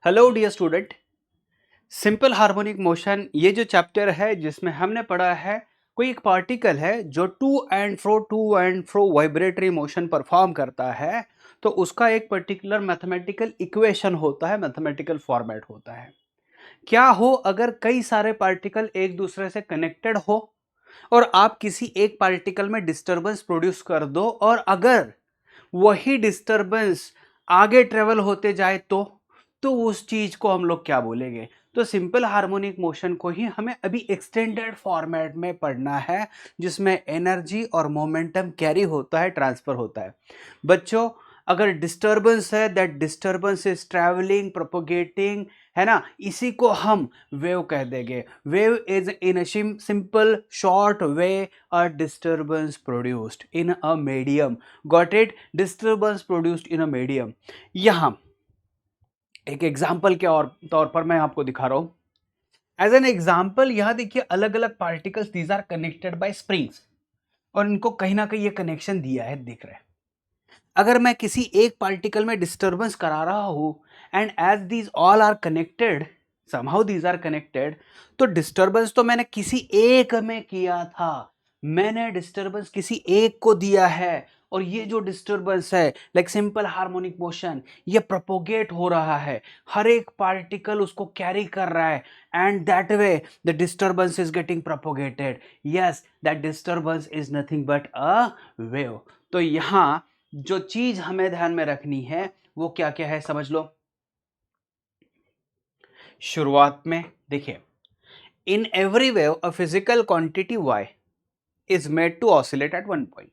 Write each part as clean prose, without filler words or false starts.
Hello dear student. Simple harmonic motion ये जो chapter है जिसमें हमने पढ़ा है कोई एक पार्टिकल है जो to and fro vibratory motion perform करता है, तो उसका एक पर्टिकुलर मैथमेटिकल इक्वेशन होता है, मैथमेटिकल फॉर्मेट होता है। क्या हो अगर कई सारे पार्टिकल एक दूसरे से कनेक्टेड हो और आप किसी एक पार्टिकल में डिस्टरबेंस प्रोड्यूस कर दो, और अगर वही डिस्टरबेंस आगे ट्रेवल होते जाए तो उस चीज को हम लोग क्या बोलेंगे? तो सिंपल हार्मोनिक मोशन को ही हमें अभी एक्सटेंडेड फॉर्मेट में पढ़ना है, जिसमें एनर्जी और मोमेंटम कैरी होता है, ट्रांसफर होता है। बच्चों, अगर डिस्टरबेंस है, that disturbance is travelling, propagating, है ना, इसी को हम वेव कह देंगे। Wave is in a simple short way a disturbance produced in a medium. Got it? Disturbance produced in a medium. यहां एक एग्जाम्पल के और तौर पर मैं आपको दिखा रहा हूं। एज एन एग्जाम्पल, यहां देखिए अलग अलग particles, these are connected by springs, और इनको कहीं ना कहीं ये कनेक्शन दिया है, दिख रहा है। अगर मैं किसी एक पार्टिकल में डिस्टरबेंस करा रहा हूं and as these all are connected, somehow these are connected, तो डिस्टरबेंस तो मैंने किसी एक में किया था, मैंने डिस्टरबेंस किसी एक को दिया है, और ये जो डिस्टरबेंस है लाइक सिंपल हार्मोनिक मोशन, ये प्रोपोगेट हो रहा है, हर एक पार्टिकल उसको कैरी कर रहा है, and that way the disturbance is getting propagated. Yes, that disturbance is nothing but a wave. तो यहां जो चीज हमें ध्यान में रखनी है वो क्या क्या है, समझ लो। शुरुआत में देखिए, in every wave a physical quantity y is made to oscillate at one point.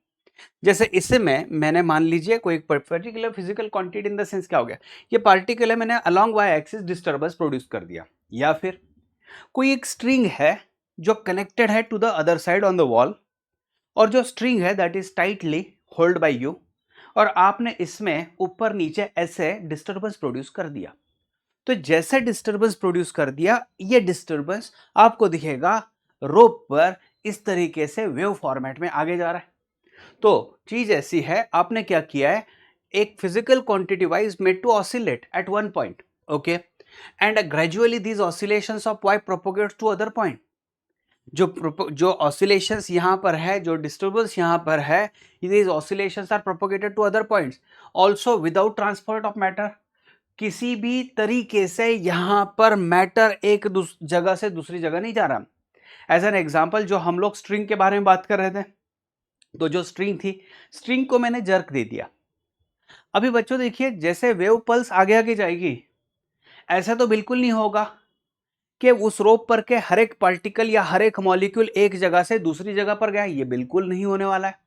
जैसे इससे मैंने मान लीजिए कोई एक particular physical quantity, in the sense क्या हो गया, ये पार्टिकल है, मैंने along y axis disturbance produce कर दिया। या फिर कोई एक स्ट्रिंग है जो कनेक्टेड है to the other side on the wall, और जो स्ट्रिंग है that is tightly hold by you, और आपने इसमें ऊपर नीचे ऐसे डिस्टरबेंस प्रोड्यूस कर दिया। तो जैसे डिस्टरबेंस प्रोड्यूस कर दिया, ये डिस्टरबेंस आपको दिखेगा रोप पर इस तरीके से वेव फॉर्मेट में आगे जा रहा है। तो चीज ऐसी है, आपने क्या किया है, एक physical quantity y is made to oscillate at one point, okay, and gradually these oscillations of y propagates to other point. जो ऑसिलेशंस यहां पर है, जो डिस्टर्बेंस यहां पर है, these oscillations are propagated to other points also without transport of matter। किसी भी तरीके से यहां पर मैटर एक जगह से दूसरी जगह नहीं जा रहा। एज एन एग्जाम्पल, जो हम लोग स्ट्रिंग के बारे में बात कर रहे थे, तो जो स्ट्रिंग थी, स्ट्रिंग को मैंने जर्क दे दिया। अभी बच्चों देखिए, जैसे वेव पल्स आगे आगे जाएगी, ऐसा तो बिल्कुल नहीं होगा कि उस रोप पर के हर एक पार्टिकल या हर एक मॉलिक्यूल एक जगह से दूसरी जगह पर गया, ये बिल्कुल नहीं होने वाला है।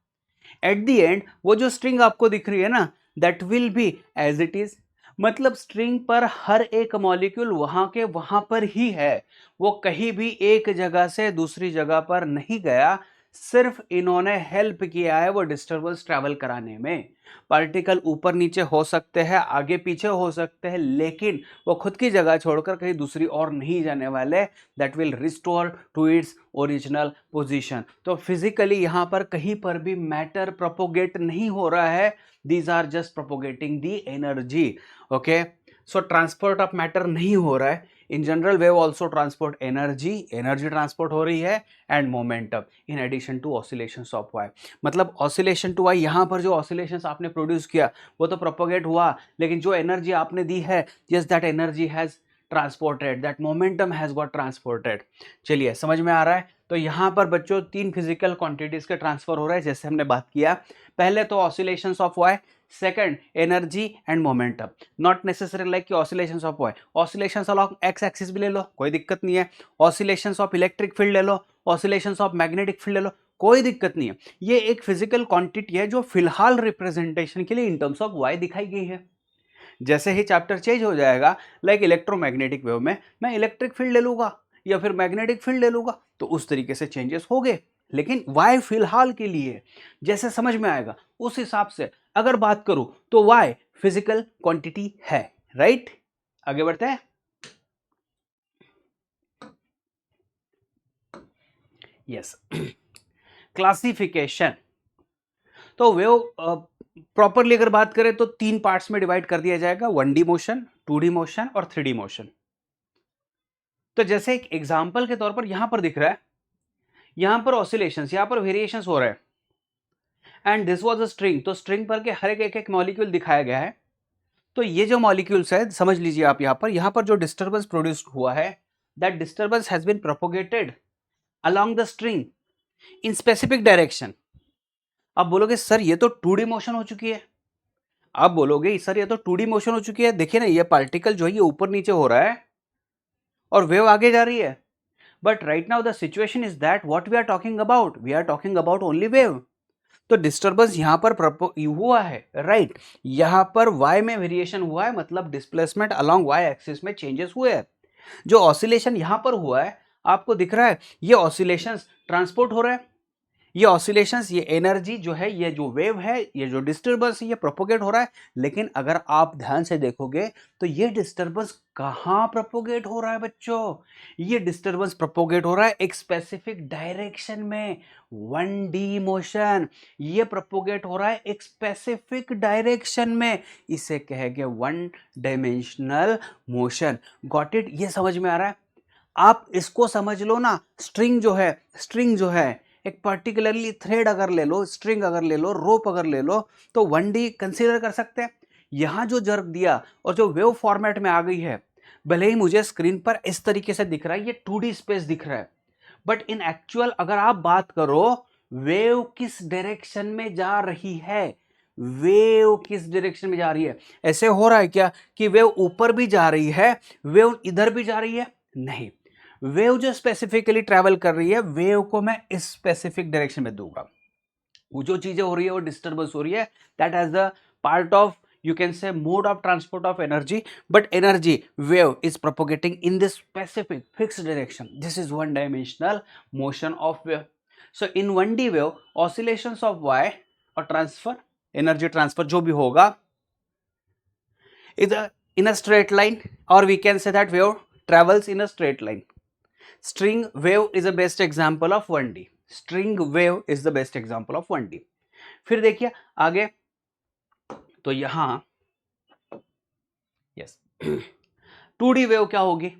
एट द एंड वो जो स्ट्रिंग आपको दिख रही है ना, that will be as it is. मतलब स्ट्रिंग पर हर एक मॉलिक्यूल वहां के वहां पर ही है, वो कहीं भी एक जगह से दूसरी जगह पर नहीं गया। सिर्फ इन्होंने हेल्प किया है वो डिस्टरबेंस ट्रैवल कराने में। पार्टिकल ऊपर नीचे हो सकते हैं, आगे पीछे हो सकते हैं, लेकिन वो खुद की जगह छोड़कर कहीं दूसरी और नहीं जाने वाले। That will restore to its original position. तो फिजिकली यहां पर कहीं पर भी मैटर प्रोपोगेट नहीं हो रहा है, these are just propagating the energy. Okay, so transport of matter नहीं हो रहा है। In general wave also transport energy, energy transport हो रही है, and momentum in addition to oscillations of y. मतलब ऑसिलेशन टू वाई, यहां पर जो ऑसिलेशंस आपने प्रोड्यूस किया वो तो प्रोपोगेट हुआ, लेकिन जो एनर्जी आपने दी है, yes, that energy has transported, that momentum has got transported. चलिए, समझ में आ रहा है? तो यहां पर बच्चों तीन फिजिकल क्वांटिटीज के ट्रांसफर हो रहा है, जैसे हमने बात किया। पहले तो oscillations of Y, second energy and momentum. Not necessary like कि oscillations of Y, oscillations along X axis भी ले लो, कोई दिक्कत नहीं है। ऑसिलेशंस ऑफ इलेक्ट्रिक फील्ड ले लो, ऑसिलेशंस ऑफ मैग्नेटिक फील्ड ले लो, कोई दिक्कत नहीं है। ये एक फिजिकल क्वांटिटी है जो फिलहाल रिप्रेजेंटेशन के लिए इन टर्म्स ऑफ वाई दिखाई गई है। जैसे ही चैप्टर चेंज हो जाएगा, लाइक इलेक्ट्रोमैग्नेटिक वेव में मैं इलेक्ट्रिक फील्ड ले लूंगा या फिर मैग्नेटिक फील्ड ले लूंगा, तो उस तरीके से चेंजेस हो गए। लेकिन वाई फिलहाल के लिए जैसे समझ में आएगा उस हिसाब से अगर बात करूं, तो वाई फिजिकल क्वांटिटी है, राइट? आगे बढ़ते हैं। Yes, classification. तो वेव प्रॉपरली अगर बात करें तो तीन पार्ट्स में डिवाइड कर दिया जाएगा। 1D मोशन, 2D मोशन और 3D मोशन। तो जैसे एक एग्जांपल के तौर पर यहां पर दिख रहा है, यहां पर ऑसिलेशंस, यहां पर वेरिएशंस हो रहे हैं, and this was a string. तो स्ट्रिंग पर के हर एक मॉलिक्यूल दिखाया गया है। तो ये जो मॉलिक्यूल्स है, समझ लीजिए आप, यहां पर जो डिस्टर्बेंस प्रोड्यूस हुआ है, that disturbance has been propagated along the string in specific direction. आप बोलोगे सर ये तो 2D मोशन हो चुकी है। आप बोलोगे सर ये तो 2D मोशन हो चुकी है, देखिए ना ये पार्टिकल जो है ये ऊपर नीचे हो रहा है और वेव आगे जा रही है। But right now the situation is that what we are talking about, we are talking about only wave. तो डिस्टर्बेंस यहां पर हुआ है, राइट। यहां पर y में वेरिएशन हुआ है, मतलब डिस्प्लेसमेंट अलोंग y एक्सिस में चेंजेस हुए हैं। जो ऑसिलेशन यहां पर हुआ है, आपको दिख रहा है ये ऑसिलेशंस ट्रांसपोर्ट हो रहा है, ये ऑसिलेशंस, ये एनर्जी जो है, ये जो वेव है, ये जो डिस्टर्बेंस है, ये प्रोपोगेट हो रहा है। लेकिन अगर आप ध्यान से देखोगे तो ये डिस्टर्बेंस कहां प्रोपोगेट हो रहा है बच्चों? ये डिस्टर्बेंस प्रोपोगेट हो रहा है एक स्पेसिफिक डायरेक्शन में, 1D मोशन। ये प्रोपोगेट हो रहा है एक स्पेसिफिक डायरेक्शन में, इसे कहेंगे 1 डायमेंशनल मोशन। Got it? ये समझ में आ रहा है? आप इसको समझ लो ना, स्ट्रिंग जो है एक पर्टिकुलरली थ्रेड अगर ले लो, स्ट्रिंग अगर ले लो, रोप अगर ले लो, तो 1D कंसीडर कर सकते हैं। यहां जो जर्क दिया और जो वेव फॉर्मेट में आ गई है, भले ही मुझे स्क्रीन पर इस तरीके से दिख रहा है, ये 2D स्पेस दिख रहा है, बट इन एक्चुअल अगर आप बात करो वेव किस डायरेक्शन में जा रही है, वेव किस डायरेक्शन में जा रही है, ऐसे हो रहा है क्या कि वेव ऊपर भी जा रही है, वेव इधर भी जा रही है? नहीं, वेव जो स्पेसिफिकली ट्रैवल कर रही है, वेव को मैं इस स्पेसिफिक डायरेक्शन में दूंगा। वो जो चीजें हो रही है, वो डिस्टर्बेंस हो रही है, that has the part of, you can say, mode of transport of energy, but energy wave is propagating in this specific fixed direction. This is 1 dimensional motion of wave. So in 1D wave, oscillations of y or transfer, energy transfer जो भी होगा, is in a straight line, or we can say that wave travels in a straight line. String wave is the best example of 1D. String wave is the best example of 1D. फिर देखिए आगे, तो यहां yes 2D wave क्या होगी?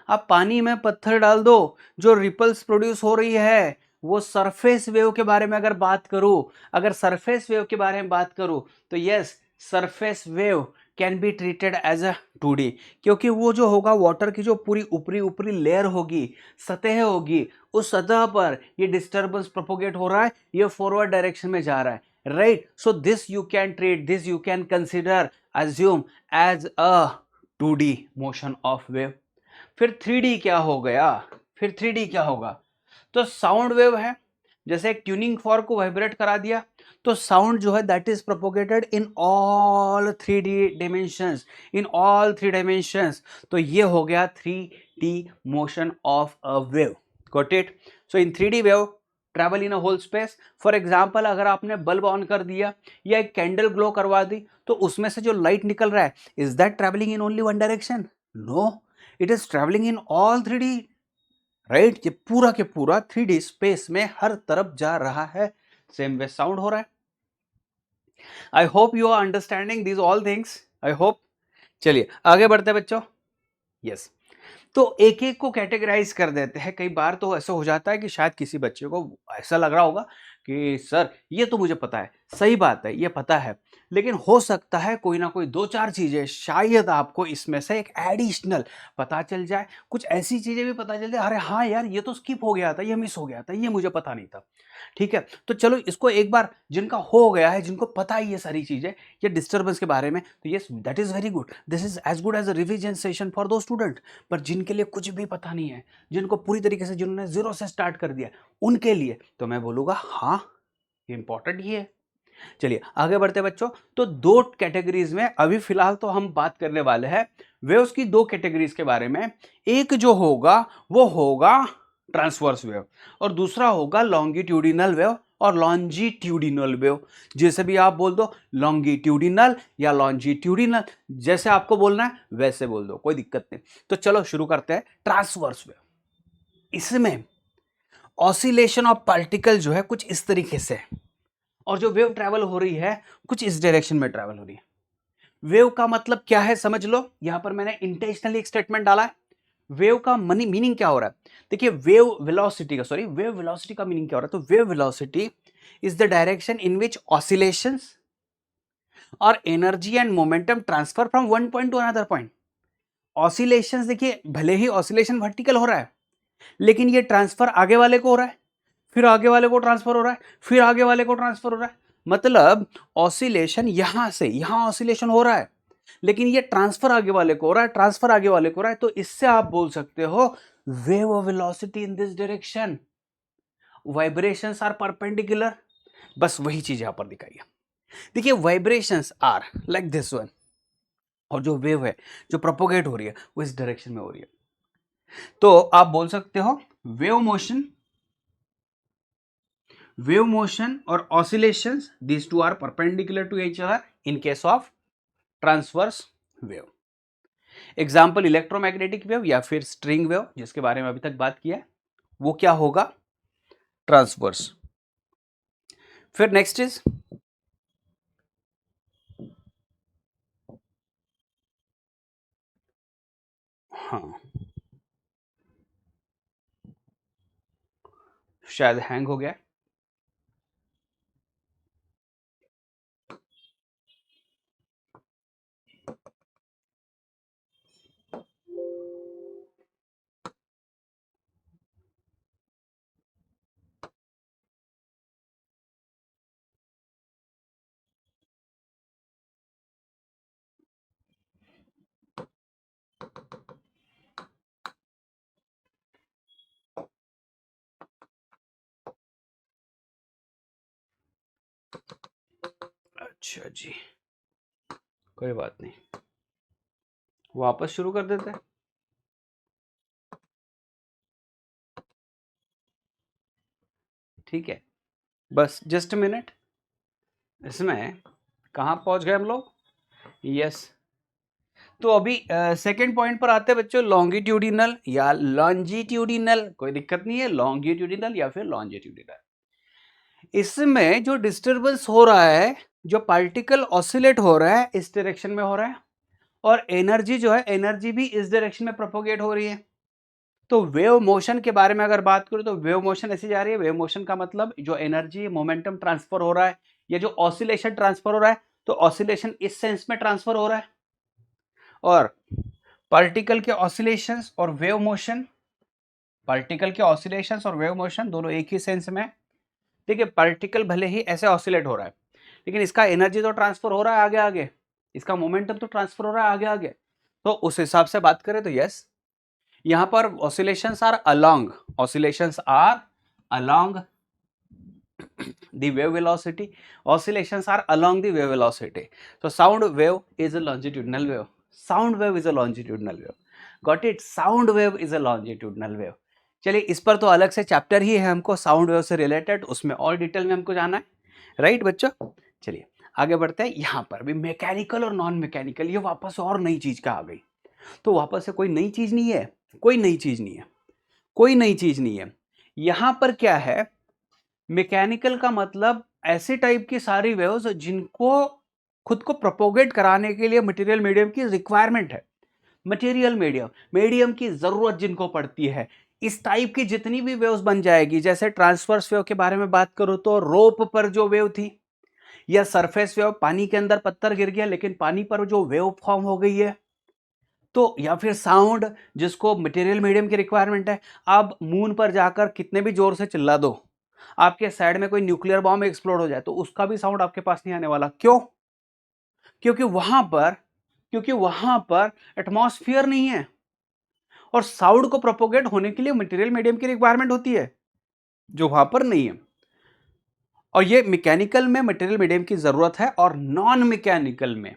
आप पानी में पत्थर डाल दो, जो रिपल्स प्रोड्यूस हो रही है वो सरफेस वेव के बारे में अगर बात करूं, अगर सरफेस वेव के बारे में बात करूं, तो yes, surface wave can be treated as a 2D, क्योंकि वो जो होगा वाटर की जो पूरी ऊपरी ऊपरी लेयर होगी, सतह होगी, उस सतह पर ये डिस्टर्बेंस प्रोपोगेट हो रहा है, ये फॉरवर्ड डायरेक्शन में जा रहा है, right. So this you can treat, this you can consider, assume as a 2D motion of wave. फिर 3D क्या हो गया? फिर 3D क्या होगा? तो साउंड वेव है, जैसे एक ट्यूनिंग फॉर्क को वाइब्रेट करा दिया, तो साउंड जो है that is propagated in all 3D dimensions, in all 3 dimensions. तो ये हो गया 3D motion of a wave. Got it? So in 3D wave travel in a whole space. For example, अगर आपने बल्ब ऑन कर दिया या एक कैंडल ग्लो करवा दी, तो उसमें से जो लाइट निकल रहा है, is that travelling in only 1 direction? No, it is travelling in all 3D, right. ये पूरा के पूरा 3D स्पेस में हर तरफ जा रहा है। सेम वे साउंड हो रहा है। I hope you are understanding these all things, I hope. चलिए आगे बढ़ते हैं बच्चों। यस, तो एक एक को कैटेगराइज कर देते हैं। कई बार तो ऐसा हो जाता है कि शायद किसी बच्चे को ऐसा लग रहा होगा कि सर ये तो मुझे पता है, सही बात है, ये पता है, लेकिन हो सकता है कोई ना कोई 2-4 चीजें शायद आपको इसमें से एक एडिशनल पता चल जाए, कुछ ऐसी चीजें भी पता चल जाए, अरे हाँ यार ये तो स्किप हो गया था, ये मिस हो गया था, ये मुझे पता नहीं था। ठीक है, तो चलो इसको एक बार, जिनका हो गया है, जिनको पता है ये सारी चीजें, ये डिस्टर्बेंस के बारे में, तो yes, that is very good, this is as good as a revision session for the student. पर जिनके लिए कुछ भी पता नहीं है, जिनको पूरी तरीके से, जिन्होंने जीरो से स्टार्ट कर दिया, उनके लिए तो मैं बोलूंगा हाँ, इंपॉर्टेंट ही है। चलिए आगे बढ़ते हैं बच्चों। तो 2 कैटेगरीज में अभी फिलहाल तो हम बात करने वाले हैं वेव्स की, 2 कैटेगरीज के बारे में। एक जो होगा वो होगा ट्रांसवर्स वेव, और दूसरा होगा लॉन्गिट्यूडिनल वेव और लॉन्जिट्यूडिनल वेव। जैसे भी आप बोल दो, लॉन्गिट्यूडिनल या लॉन्जिट्यूडिनल, जैसे आपको बोलना है वैसे बोल दो, कोई दिक्कत नहीं। तो चलो शुरू करते हैं ट्रांसवर्स वेव। इसमें ऑसिलेशन ऑफ पार्टिकल जो है कुछ इस तरीके से, और जो वेव ट्रैवल हो रही है कुछ इस डायरेक्शन में ट्रैवल हो रही है। वेव का मतलब क्या है समझ लो, यहां पर मैंने इंटेंशनली एक स्टेटमेंट डाला है। वेव का मीनिंग क्या हो रहा है, देखिए वेव वेलोसिटी का मीनिंग क्या हो रहा है, तो wave velocity is the direction in which oscillations और energy and momentum transfer from one point to another point. Oscillations देखिए, भले ही ऑसिलेशन वर्टिकल हो रहा है, लेकिन ये ट्रांसफर आगे वाले को हो रहा है, फिर आगे वाले को ट्रांसफर हो रहा है, फिर आगे वाले को ट्रांसफर हो रहा है। मतलब ऑसिलेशन यहां से यहां ऑसिलेशन हो रहा है, लेकिन ये ट्रांसफर आगे वाले को हो रहा है, ट्रांसफर आगे वाले को हो रहा है। तो इससे आप बोल सकते हो wave of velocity in this direction, vibrations are perpendicular. बस वही चीज यहां पर दिखाई है। देखिए vibrations are like this one, और जो वेव है जो प्रोपोगेट हो रही है वो इस डायरेक्शन में हो रही है। तो आप बोल सकते हो वेव मोशन और oscillations, these two are perpendicular to each other in case of transverse wave. Example electromagnetic wave या फिर स्ट्रिंग वेव, जिसके बारे में अभी तक बात किया है, वो क्या होगा, ट्रांसवर्स। फिर नेक्स्ट इज हाँ, शायद हैंग हो गया। अच्छा जी, कोई बात नहीं, वापस शुरू कर देते हैं। ठीक है, बस जस्ट अ मिनट। इसमें कहाँ पहुंच गए हम लोग, यस। तो अभी सेकंड पॉइंट पर आते हैं बच्चों, लॉन्गिट्यूडिनल या लॉन्जिट्यूडिनल, कोई दिक्कत नहीं है, लॉन्गिट्यूडिनल या फिर लॉन्जिट्यूडिनल। इसमें जो डिस्टरबेंस हो रहा है, जो पार्टिकल ऑसिलेट हो रहा है, इस डायरेक्शन में हो रहा है, और एनर्जी जो है, एनर्जी भी इस डायरेक्शन में प्रोपोगेट हो रही है। तो वेव मोशन के बारे में अगर बात करूं तो वेव मोशन ऐसी जा रही है। वेव मोशन का मतलब जो एनर्जी मोमेंटम ट्रांसफर हो रहा है, या जो ऑसिलेशन ट्रांसफर हो रहा है, तो ऑसिलेशन इस सेंस में ट्रांसफर हो रहा है। और पार्टिकल के ऑसिलेशंस और वेव मोशन, पार्टिकल के ऑसिलेशंस और वेव मोशन दोनों एक ही सेंस में। देखिए पार्टिकल भले ही ऐसे ऑसिलेट हो रहा है, लेकिन इसका एनर्जी तो ट्रांसफर हो रहा है आगे आगे, इसका मोमेंटम तो ट्रांसफर हो रहा है आगे आगे। तो उस हिसाब से बात करें तो यस, यहां पर oscillations are along, oscillations are along the wave velocity, oscillations are along the wave velocity. So sound wave is a longitudinal wave, sound wave is a longitudinal wave, got it, sound wave is a longitudinal wave. चलिए इस पर तो अलग से chapter ही है हमको sound wave से related, उसमें और डिटेल में हमको जाना है, राइट बच्चों। चलिए आगे बढ़ते हैं। यहां पर भी मैकेनिकल और नॉन मैकेनिकल, ये वापस और नई चीज का आ गई। तो वापस से कोई नई चीज नहीं है, कोई नई चीज नहीं है, कोई नई चीज नहीं है। यहां पर क्या है, मैकेनिकल का मतलब ऐसे टाइप की सारी वेव्स जिनको खुद को प्रोपोगेट कराने के लिए मटेरियल मीडियम की रिक्वायरमेंट है, मटेरियल मीडियम की जरूरत जिनको पड़ती है, इस टाइप की जितनी भी वेव्स बन जाएगी। जैसे ट्रांसवर्स वेव के बारे में बात करूं तो रोप पर जो वेव थी, या सरफेस वेव, पानी के अंदर पत्थर गिर गया लेकिन पानी पर जो वेव फॉर्म हो गई है, तो या फिर साउंड जिसको मटेरियल मीडियम की रिक्वायरमेंट है। आप मून पर जाकर कितने भी जोर से चिल्ला दो, आपके साइड में कोई न्यूक्लियर बॉम्ब एक्सप्लोड हो जाए तो उसका भी साउंड आपके पास नहीं आने वाला। क्यों? क्योंकि वहां पर एटमॉस्फेयर नहीं है, और साउंड को प्रोपोगेट होने के लिए मटेरियल मीडियम की रिक्वायरमेंट होती है जो वहां पर नहीं है। और ये मैकेनिकल में मटेरियल मीडियम की जरूरत है, और नॉन मैकेनिकल में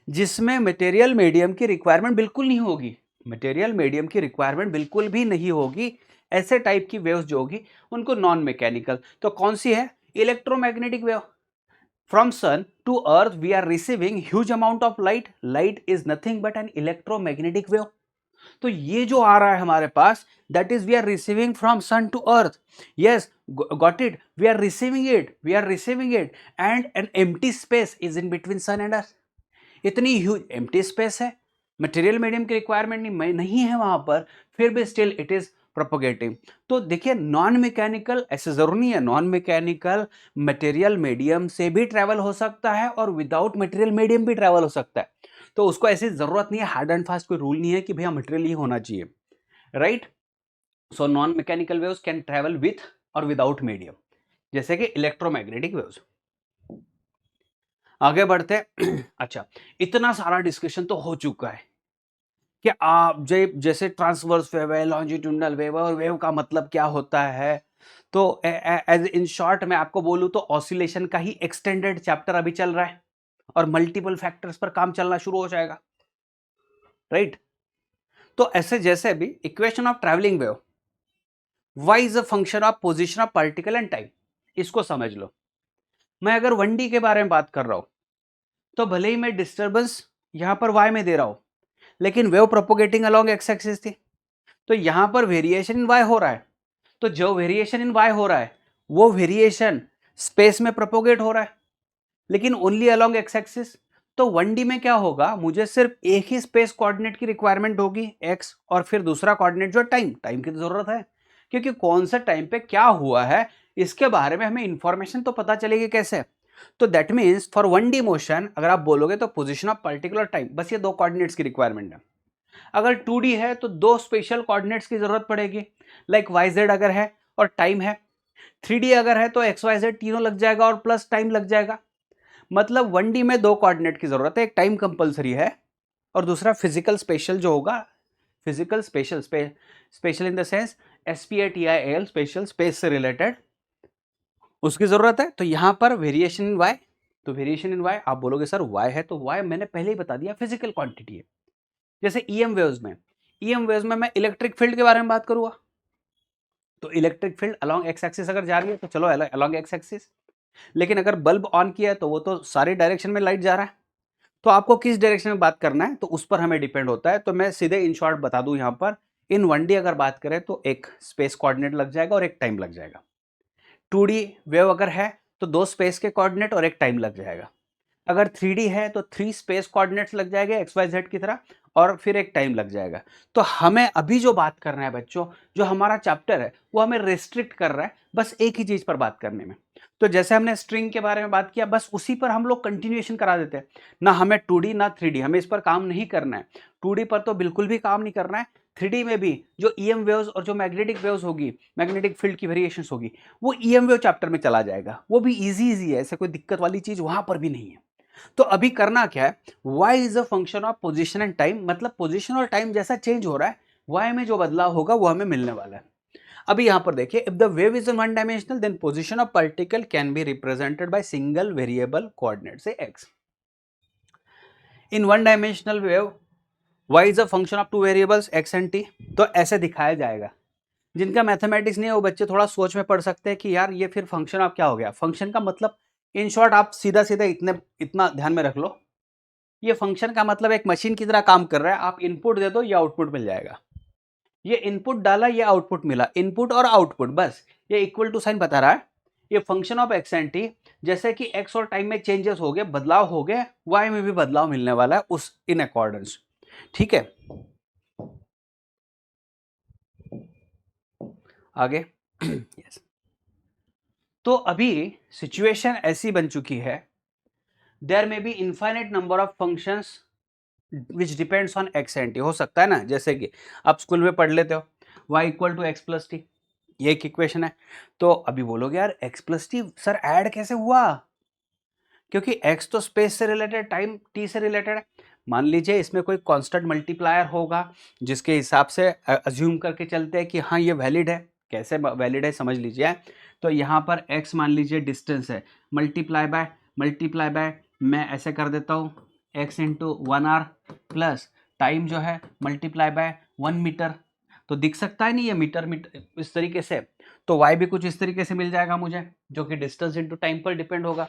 जिसमें मटेरियल मीडियम की रिक्वायरमेंट बिल्कुल नहीं होगी, मटेरियल मीडियम की रिक्वायरमेंट बिल्कुल भी नहीं होगी, ऐसे टाइप की वेव्स जो होगी उनको नॉन मैकेनिकल। तो कौन सी है, electromagnetic wave. From sun to earth we are receiving huge amount of light, light is nothing but an electromagnetic wave. तो ये जो आ रहा है हमारे पास, that is we are receiving from sun to earth, yes got it, we are receiving it and an empty space is in between sun and earth. इतनी huge empty space है, मटेरियल मीडियम की requirement नहीं है वहां पर, फिर भी still it is propagating. तो देखिए नॉन मैकेनिकल, ऐसे जरूर नहीं है, नॉन मैकेनिकल मटेरियल मीडियम से भी ट्रेवल हो सकता है और विदाउट मटेरियल मीडियम भी ट्रेवल हो सकता है। तो उसको ऐसी जरूरत नहीं है, हार्ड एंड फास्ट कोई रूल नहीं है कि भैया मटेरियल ही होना चाहिए, right. So non mechanical waves can travel with और विदाउट मीडियम, जैसे कि इलेक्ट्रोमैग्नेटिक वेव्स। आगे बढ़ते हैं। अच्छा, इतना सारा डिस्कशन तो हो चुका है कि आप जैसे ट्रांसवर्स वेव है, लॉन्जिट्यूडनल वेव है, और वेव का मतलब क्या होता है। तो एज इन शॉर्ट मैं आपको बोलूं तो ऑसिलेशन का ही एक्सटेंडेड चैप्टर अभी चल रहा है और मल्टीपल फैक्टर्स पर काम चलना शुरू हो जाएगा, राइट। तो ऐसे जैसे भी equation of travelling wave, y is a function of position of particle and time, इसको समझ लो। मैं अगर 1D के बारे में बात कर रहा हूं तो भले ही मैं डिस्टर्बेंस यहां पर y में दे रहा हूं, लेकिन wave propagating along x axis थी, तो यहां पर वेरिएशन इन y हो रहा है। तो जो वेरिएशन इन y हो रहा है वो वेरिएशन स्पेस में प्रोपोगेट हो रहा है, लेकिन ओनली अलोंग एक्स एक्सिस। तो 1D में क्या होगा, मुझे सिर्फ एक ही स्पेस कोऑर्डिनेट की रिक्वायरमेंट होगी x, और फिर दूसरा कोऑर्डिनेट जो टाइम, टाइम की तो जरूरत है, क्योंकि कौन सा टाइम पे क्या हुआ है इसके बारे में हमें इंफॉर्मेशन तो पता चलेगी कैसे। तो that means for 1D motion अगर आप बोलोगे तो पोजीशन ऑफ पर्टिकुलर टाइम, बस ये दो कोऑर्डिनेट्स की रिक्वायरमेंट है। अगर 2D है तो दो स्पेशल कोऑर्डिनेट्स की जरूरत पड़ेगी, लाइक YZ अगर है और टाइम है। 3D अगर है तो XYZ तीनों लग जाएगा और प्लस टाइम लग जाएगा। मतलब 1D में दो कोऑर्डिनेट की जरूरत है, एक टाइम कंपलसरी है और दूसरा फिजिकल स्पेशल जो होगा, physical special, special in the sense SPATIAL, special, space से रिलेटेड, उसकी जरूरत है। तो यहां पर वेरिएशन इन वाई, तो वेरिएशन इन वाई आप बोलोगे सर वाई है, तो वाई मैंने पहले ही बता दिया फिजिकल क्वांटिटी है। जैसे ईएम वेव्स में, ईएम वेव्स में मैं इलेक्ट्रिक फील्ड के बारे में बात करूंगा, तो electric field along x axis अगर जा रही है तो चलो अलोंग एक्स एक्सिस, लेकिन अगर बल्ब ऑन किया है तो वो तो सारे डायरेक्शन में लाइट जा रहा है, तो आपको किस डायरेक्शन में बात करना है तो उस पर हमें डिपेंड होता है। तो मैं सीधे इन शॉर्ट बता दूं, यहां पर इन 1D अगर बात करें तो एक स्पेस कोऑर्डिनेट लग जाएगा और एक टाइम लग जाएगा। 2D वेव अगर है तो दो स्पेस के कोऑर्डिनेट और एक टाइम लग जाएगा। अगर 3D है तो 3 स्पेस कोऑर्डिनेट्स लग जाएंगे XYZ की तरह और फिर एक टाइम लग जाएगा। तो हमें अभी जो बात करना है बच्चों, जो हमारा चैप्टर है वो हमें रेस्ट्रिक्ट कर रहा है बस एक ही चीज पर बात करने में। तो जैसे हमने स्ट्रिंग के बारे में बात किया, बस उसी पर हम लोग कंटिन्यूएशन करा देते हैं ना, हमें 2D ना 3D, हमें इस पर काम नहीं करना है। 2D पर तो बिल्कुल भी काम नहीं करना है। 3D में भी जो ईएम वेव्स और जो मैग्नेटिक वेव्स होगी, मैग्नेटिक फील्ड की वेरिएशंस होगी, वो ईएम वेव चैप्टर में चला जाएगा, वो भी इजी इजी है, ऐसे कोई दिक्कत वाली चीज वहां पर भी नहीं है। तो अभी करना क्या है, y is a function of position and time, मतलब पोजीशन और टाइम जैसा चेंज हो रहा है, y में जो बदलाव होगा वो हमें मिलने वाला है। अभी यहां पर देखिए, if the wave is in one dimensional then position of particle can be represented by single variable coordinate से x। In one dimensional wave y is a function of two variables x and t, तो ऐसे दिखाया जाएगा। जिनका mathematics नहीं है वो बच्चे थोड़ा सोच में पढ़ सकते हैं कि यार ये फिर फंक्शन ऑफ क्या हो गया। फंक्शन का मतलब इन शॉर्ट आप सीधा सीधा इतना ध्यान में रख लो, ये फंक्शन का मतलब एक मशीन की तरह काम कर रहा है, आप इनपुट दे दो ये आउटपुट मिल जाएगा। ये इनपुट डाला ये आउटपुट मिला, इनपुट और आउटपुट, बस ये इक्वल टू साइन बता रहा है। ये function of x and T, जैसे कि एक्स और टाइम में चेंजेस हो गए, बदलाव हो गए, वाई में भी बदलाव मिलने वाला है उस इन अकॉर्डेंस, ठीक है। आगे यस। तो अभी सिचुएशन ऐसी बन चुकी है, देयर में B infinite number of functions which depends on x and T. हो सकता है ना, जैसे कि आप स्कूल में पढ़ लेते हो y equal to x plus t, ये एक इक्वेशन है। तो अभी बोलोगे यार x प्लस टी सर ऐड कैसे हुआ, क्योंकि x तो स्पेस से रिलेटेड, टाइम t से रिलेटेड है। मान लीजिए इसमें कोई कांस्टेंट मल्टीप्लायर होगा जिसके हिसाब से अज्यूम करके चलते हैं कि हाँ ये वैलिड है। कैसे वैलिड है समझ लीजिए। तो यहाँ पर x मान लीजिए डिस्टेंस है, मल्टीप्लाई बाय मैं ऐसे कर देता हूँ x into 1r plus time जो है मल्टीप्लाई बाय 1 मीटर। तो दिख सकता है नहीं ये मीटर मीटर इस तरीके से, तो y भी कुछ इस तरीके से मिल जाएगा मुझे, जो कि डिस्टेंस इंटू टाइम पर डिपेंड होगा।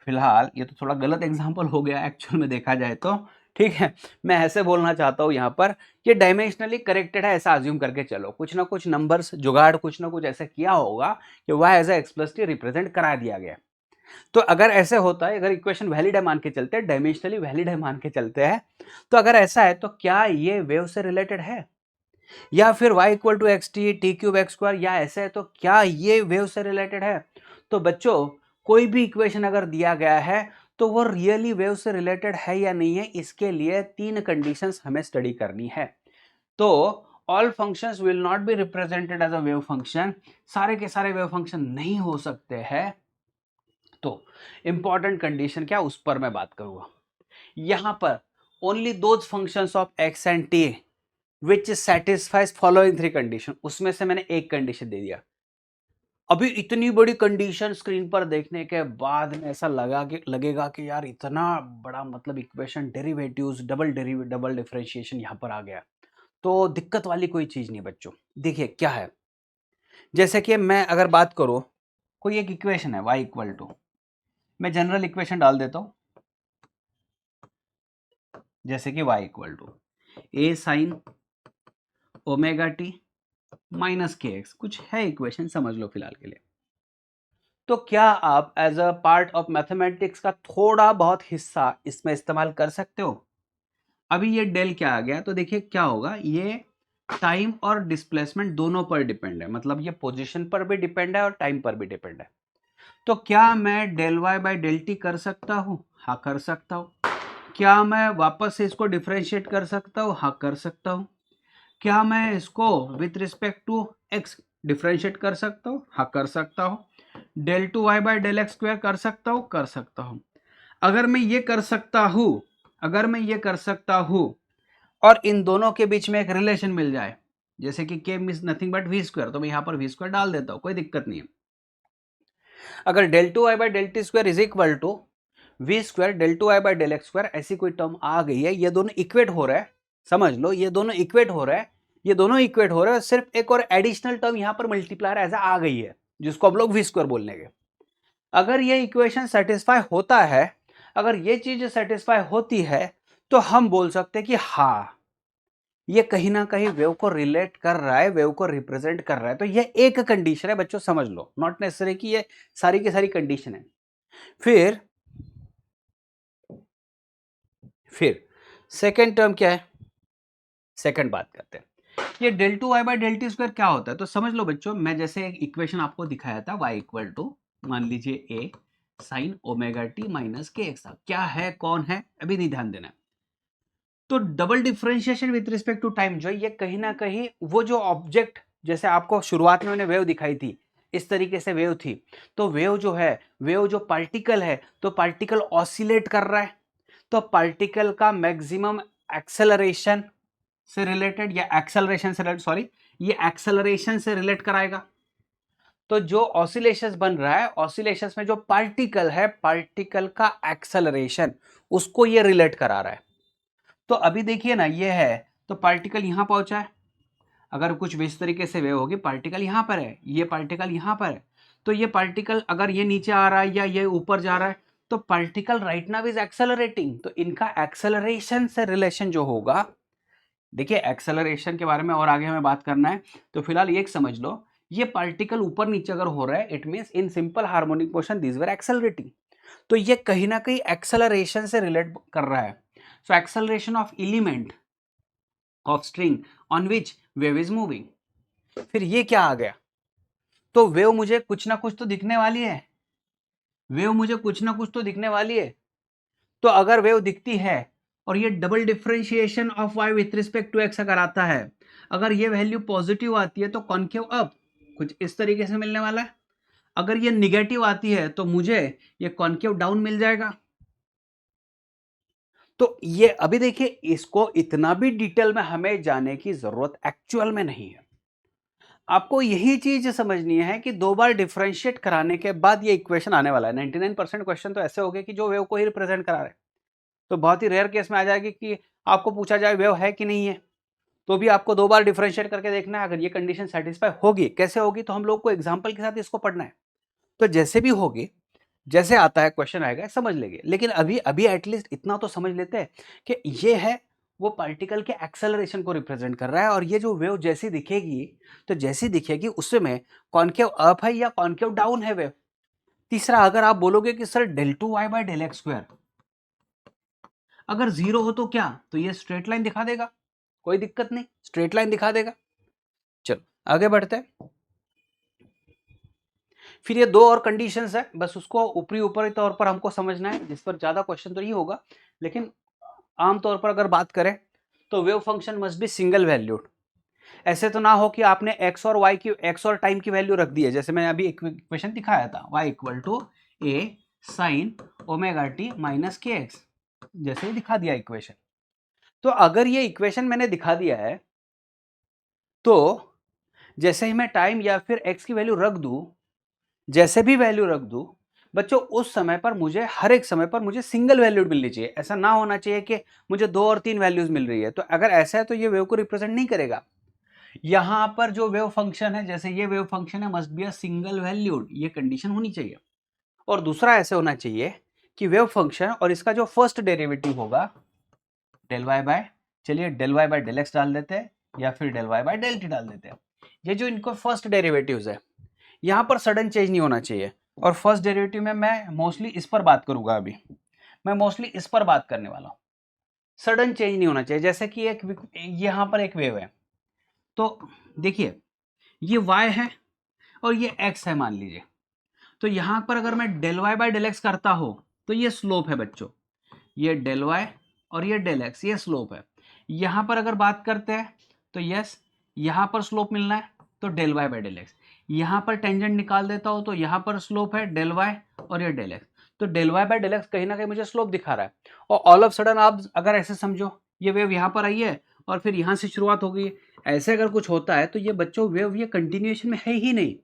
फिलहाल ये तो थोड़ा गलत एग्जांपल हो गया एक्चुअल में देखा जाए तो, ठीक है। मैं ऐसे बोलना चाहता हूँ यहाँ पर ये डायमेंशनली करेक्टेड है ऐसा अज्यूम करके चलो, कुछ ना कुछ नंबर्स जुगाड़ कुछ ना कुछ ऐसा किया होगा कि y as x plus t represent करा दिया गया। तो अगर ऐसे होता है, अगर इक्वेशन वैलिड है मान के चलते हैं, डायमेंशनली वैलिड है मान के चलते हैं, तो अगर ऐसा है तो क्या ये वेव से रिलेटेड है? या फिर y equal to x t t cube x square या ऐसे है तो क्या ये वेव से रिलेटेड है? तो बच्चों कोई भी इक्वेशन अगर दिया गया है तो वो रियली वेव से रिलेटेड है या नहीं है, इसके लिए 3 कंडीशंस हमें स्टडी करनी है। तो all functions will not be represented as a wave function, सारे के सारे वेव फंक्शन नहीं हो सकते हैं। तो इंपॉर्टेंट कंडीशन क्या, उस पर मैं बात करूंगा। यहां पर only those functions of x and T which satisfies following 3 condition, उसमें से मैंने एक कंडीशन दे दिया। अभी इतनी बड़ी कंडीशन स्क्रीन पर देखने के बाद में ऐसा लगेगा कि यार इतना बड़ा मतलब इक्वेशन, डेरिवेटिव्स, डबल डिफरेंशिएशन यहां पर आ गया, तो दिक्कत वाली कोई चीज नहीं बच्चों। देखिए क्या है, जैसे कि मैं अगर बात करूं, कोई एक इक्वेशन है y इक्वल टू, मैं जनरल इक्वेशन डाल देता हूं, जैसे कि y equal to a sine omega T minus के एक्स, कुछ है इक्वेशन, समझ लो फिलहाल के लिए। तो क्या आप as a part of mathematics का थोड़ा बहुत हिस्सा इसमें इस्तेमाल कर सकते हो? अभी ये डेल क्या आ गया, तो देखिए क्या होगा, ये टाइम और डिस्प्लेसमेंट दोनों पर डिपेंड है, मतलब ये पोजीशन पर भी डिपेंड है और टाइम पर भी डिपेंड है। तो क्या मैं del Y by del T कर सकता हूँ? हाँ कर सकता हूँ। क्या मैं वापस से इसको डिफ्रेंशिएट कर सकता हूँ? हाँ कर सकता हूँ। क्या मैं इसको with respect to x differentiate कर सकता हूँ? हाँ कर सकता हूँ। Del two Y by del x square कर सकता हूँ? कर सकता हूँ। अगर मैं ये कर सकता हूँ, अगर मैं ये कर सकता हूँ और इन दोनों के बीच में एक रिलेशन मिल जाए, जैसे कि k is nothing but v square, तो मैं यहां पर वी स्क्वायर डाल देता हूं, कोई दिक्कत नहीं है। अगर del two Y by del T square is equal to we square del two Y by del x square, ऐसी कोई टर्म आ गई है, ये दोनों इक्वेट हो रहा है, समझ लो ये दोनों इक्वेट हो रहा है, ये दोनों इक्वेट हो रहे हैं, सिर्फ एक और एडिशनल टर्म यहां पर मल्टीप्लायर ऐसा आ गई है, जिसको हम लोग वी स्क्वायर बोल लेंगे। अगर ये इक्वेशन सेटिस्फाई होता है, अगर ये चीज सेटिस्फाई होती है, तो हम बोल सकते हैं कि हाँ ये कहीं ना कहीं वेव को रिलेट कर रहा है, वेव को रिप्रेजेंट कर रहा है। तो ये एक कंडीशन है बच्चों, समझ लो, नॉट नेसेसरी कि ये सारी की सारी कंडीशन है। फिर सेकेंड टर्म क्या है, सेकेंड बात करते हैं। ये del two Y by del T square क्या होता है, तो समझ लो बच्चों, मैं जैसे एक इक्वेशन आपको दिखाया था, y इक्वल टू मान लीजिए a sine omega T minus के एक्स था, क्या है कौन है अभी नहीं ध्यान देना। तो double differentiation with respect to time जो ये कहीं ना कहीं वो जो ऑब्जेक्ट, जैसे आपको शुरुआत में मैंने वेव दिखाई थी, इस तरीके से वेव थी, तो वेव जो है, वेव जो पार्टिकल है, तो पार्टिकल ऑसिलेट कर रहा है, तो पार्टिकल का मैक्सिमम एक्सेलरेशन से रिलेटेड या एक्सेलरेशन से रिलेटेड, सॉरी, ये एक्सेलरेशन से रिलेट कराएगा। तो जो ऑसिलेशंस बन रहा है, ऑसिलेशंस में जो पार्टिकल है, पार्टिकल का एक्सेलरेशन, उसको ये रिलेट करा रहा है। तो अभी देखिए ना, ये है तो पार्टिकल यहां पहुंचा है, अगर कुछ इस तरीके से वेव होगी, पार्टिकल यहां पर है, ये पार्टिकल यहां पर है, तो ये पार्टिकल अगर ये नीचे आ रहा है या ये ऊपर जा रहा है, तो particle right now is accelerating, तो इनका एक्सेलरेशन से रिलेशन जो होगा, देखिए एक्सेलरेशन के बारे में और आगे हमें बात करना है, तो फिलहाल ये समझ लो, ये पार्टिकल ऊपर नीचे अगर हो रहा है, it means in simple harmonic motion this were accelerating, तो ये कहीं ना कहीं एक्सेलरेशन से रिलेट कर रहा है। So acceleration of element of string on which wave is moving. फिर ये क्या आ गया, तो वेव मुझे कुछ ना कुछ तो दिखने वाली है, वेव मुझे कुछ ना कुछ तो दिखने वाली है। तो अगर वेव दिखती है और ये double differentiation of y with respect to x अगर आता है, अगर ये वैल्यू पॉजिटिव आती है तो कॉन्केव अप कुछ इस तरीके से मिलने वाला है, अगर ये निगेटिव आती है तो मुझे ये कॉन्केव डाउन मिल जाएगा। तो ये अभी देखिए, इसको इतना भी डिटेल में हमें जाने की जरूरत एक्चुअल में नहीं है, आपको यही चीज समझनी है कि दो बार डिफरेंशिएट कराने के बाद ये इक्वेशन आने वाला है। 99% क्वेश्चन तो ऐसे हो गए कि जो वेव को ही रिप्रेजेंट करा रहे, तो बहुत ही रेयर केस में आ जाएगी कि आपको पूछा जाए वेव है कि नहीं है, तो भी आपको दो बार डिफरेंशिएट करके देखना है। अगर ये कंडीशन सेटिस्फाई होगी, कैसे होगी, तो हम लोग को एग्जांपल के साथ इसको पढ़ना है, तो जैसे भी होगी, जैसे आता है क्वेश्चन आएगा समझ लेंगे। लेकिन अभी अभी एटलीस्ट इतना तो समझ लेते हैं कि ये है वो पार्टिकल के एक्सेलरेशन को रिप्रेजेंट कर रहा है, और ये जो वेव जैसी दिखेगी, तो जैसी दिखेगी उसमें कॉन्केव अप है या कॉन्केव डाउन है वेव, तीसरा, अगर आप बोलोगे कि sir del 2y by del x square अगर 0 हो तो क्या, तो ये स्ट्रेट लाइन दिखा देगा, कोई दिक्कत नहीं, स्ट्रेट लाइन दिखा देगा। चलो आगे बढ़ते हैं। फिर ये दो और कंडीशंस है, बस उसको ऊपरी तौर पर हमको समझना है, जिस पर ज्यादा क्वेश्चन तो नहीं होगा, लेकिन आमतौर पर अगर बात करें तो wave function must be single valued. ऐसे तो ना हो कि आपने x और y की, x और टाइम की वैल्यू रख दी है, जैसे मैंने अभी इक्वेशन दिखाया था, y equal to a sine omega T minus के एक्स, जैसे ही दिखा दिया इक्वेशन। तो अगर ये इक्वेशन मैंने दिखा दिया है, तो जैसे ही मैं टाइम या फिर x की वैल्यू रख दूं, जैसे भी वैल्यू रख दूं बच्चों, उस समय पर मुझे, हर एक समय पर मुझे सिंगल वैल्यूड मिलनी चाहिए। ऐसा ना होना चाहिए कि मुझे 2 और 3 वैल्यूज मिल रही है। तो अगर ऐसा है तो ये वेव को रिप्रेजेंट नहीं करेगा। यहां पर जो वेव फंक्शन है, जैसे ये वेव फंक्शन है, must be a single valued, ये कंडीशन होनी चाहिए। और दूसरा ऐसे होना चाहिए कि वेव फंक्शन और इसका जो फर्स्ट डेरिवेटिव होगा डेल वाई बाय, चलिए del y by del x डाल देते हैं, या फिर del y by del t डाल देते हैं। ये जो इनको फर्स्ट डेरिवेटिव्स है, यहां पर सडन चेंज नहीं होना चाहिए। और फर्स्ट डेरिवेटिव में मैं मोस्टली इस पर बात करूंगा, अभी मैं मोस्टली इस पर बात करने वाला हूं। सडन चेंज नहीं होना चाहिए। जैसे कि एक, यहां पर एक वेव है, तो देखिए ये y है और ये x है मान लीजिए। तो यहां पर अगर मैं del y by del x करता हो तो ये स्लोप है बच्चों, ये डेल वाई और ये डेल एक्स, ये स्लोप है। यहां पर अगर बात करते हैं तो यस, यहां पर स्लोप मिलना है तो del y by del x. यहां पर टेंजेंट निकाल देता हूं तो यहां पर स्लोप है डेल वाई और ये डेल एक्स। तो del y by del x कहीं ना कहीं मुझे स्लोप दिखा रहा है। और ऑल ऑफ सडन आप अगर ऐसे समझो, ये वेव यहां पर आई है और फिर यहां से शुरुआत हो गई, ऐसे अगर कुछ होता है तो ये बच्चों वेव ये कंटिन्यूएशन में है ही नहीं।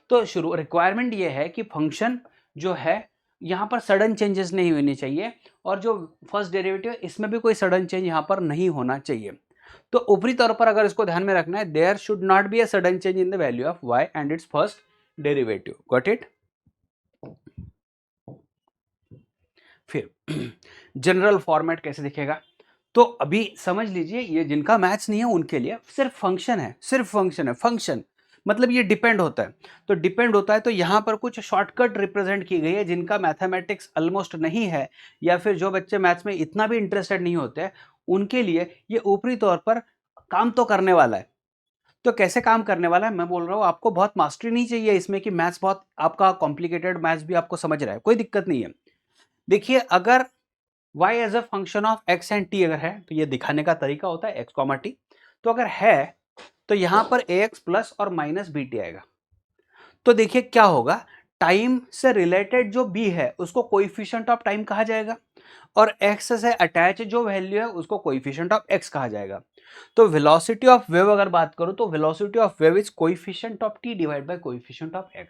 तो शुरू रिक्वायरमेंट ये है कि फंक्शन जो है यहां पर सडन चेंजेस नहीं होने चाहिए, और जो फर्स्ट डेरिवेटिव इसमें भी कोई सडन चेंज यहां पर नहीं होना चाहिए। तो ऊपरी तौर पर अगर इसको ध्यान में रखना है, there should not be a sudden change in the value of y and its first derivative. Got it? फिर जनरल फॉर्मेट कैसे दिखेगा, तो अभी समझ लीजिए, ये जिनका मैथ्स नहीं है उनके लिए सिर्फ फंक्शन है, सिर्फ फंक्शन है। फंक्शन मतलब ये डिपेंड होता है, तो डिपेंड होता है, तो यहां पर कुछ शॉर्टकट रिप्रेजेंट की गई है। जिनका मैथमेटिक्स ऑलमोस्ट नहीं है, या फिर जो बच्चे मैथ्स में इतना भी इंटरेस्टेड नहीं होते हैं, उनके लिए ये ऊपरी तौर पर काम तो करने वाला है। तो कैसे काम करने वाला है, मैं बोल रहा हूं, आपको बहुत मास्टरी नहीं चाहिए इसमें कि मैथ्स बहुत आपका कॉम्प्लिकेटेड, मैथ्स भी आपको समझ रहा है, कोई दिक्कत नहीं है। देखिए, अगर y as a function of x and t अगर है, तो ये दिखाने का तरीका होता है x, t। तो अगर है तो यहां पर ax प्लस और माइनस bt आएगा। तो देखिए क्या होगा, टाइम से रिलेटेड जो b है उसको कोएफिशिएंट ऑफ टाइम कहा जाएगा, और x से अटैच जो वैल्यू है उसको कोएफिशिएंट ऑफ x कहा जाएगा। तो वेलोसिटी ऑफ वेव अगर बात करूं तो velocity of wave is coefficient of t divide by coefficient of x।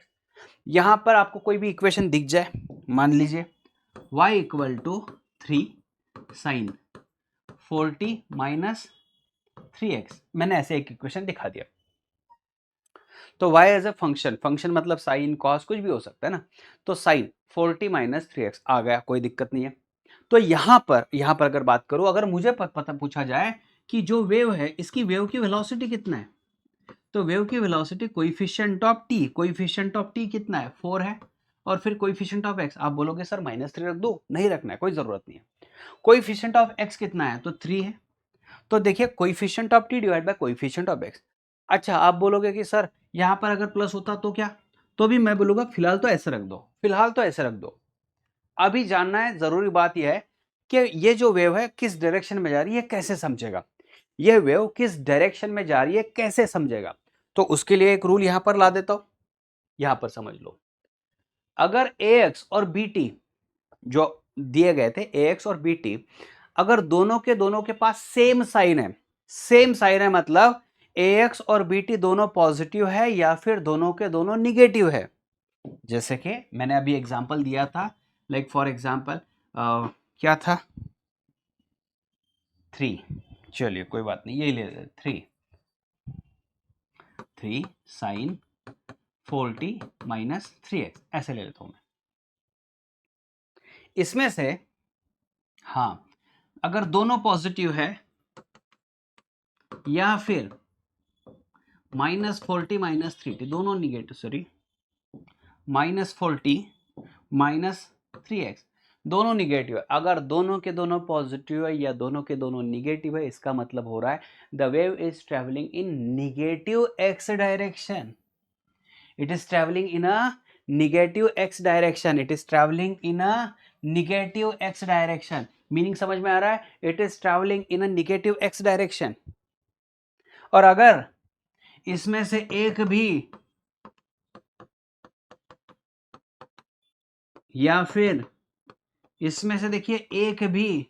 यहां पर आपको कोई भी इक्वेशन दिख जाए, मान लीजिए y equal to 3 sine 4t minus 3x, मैंने ऐसे एक इक्वेशन दिखा दिया। तो y as a function, function मतलब साइन कॉस कुछ भी हो सकता है ना, तो साइन 4t माइनस 3x आ गया, कोई दिक्कत नहीं है। तो यहां पर अगर बात करूं, अगर मुझे पता पूछा जाए कि जो वेव है इसकी वेव की वेलोसिटी कितना है, तो वेव की वेलोसिटी कोएफिशिएंट ऑफ t कितना है, 4 है, और फिर कोएफिशिएंट ऑफ x, आप बोलोगे सर -3 रख दो, नहीं रखना है, कोई जरूरत नहीं है। कोएफिशिएंट ऑफ x कितना है, तो 3 है। तो देखिए coefficient of t divide by coefficient of x। अच्छा, आप बोलोगे कि सर यहां पर अगर प्लस होता तो क्या, तो भी मैं बोलूंगा फिलहाल तो ऐसे रख दो, फिलहाल तो ऐसे रख दो। अभी जानना है, जरूरी बात यह है कि ये जो वेव है किस डायरेक्शन में जा रही है, कैसे समझेगा, ये वेव किस डायरेक्शन में जा रही है कैसे समझेगा। तो उसके लिए एक रूल यहां पर ला देता हूं, यहां पर समझ लो। अगर ax और bt जो दिए गए थे, ax और bt, अगर दोनों के पास सेम साइन है, सेम साइन है मतलब ax और bt दोनों पॉजिटिव है या फिर दोनों के दोनों निगेटिव है। जैसे कि मैंने अभी एग्जांपल दिया था, लाइक फॉर एग्जांपल क्या था, 3, चलिए कोई बात नहीं, यही ले लेते, 3 साइन 4t माइनस 3x, ऐसे ले लेता हूं मैं। इसमें से हाँ, अगर दोनों पॉजिटिव है या फिर -4t माइनस 3t दोनों निगेटिव, सॉरी -40 -3x, दोनों निगेटिव है। अगर दोनों के दोनों पॉजिटिव है या दोनों के दोनों निगेटिव है, इसका मतलब हो रहा है the wave is travelling in negative x direction. It is travelling in a negative x direction. It is travelling in a negative x direction. Meaning समझ में आ रहा है? It is travelling in a negative x direction. और अगर इसमें से एक भी या फिर इसमें से देखिए एक भी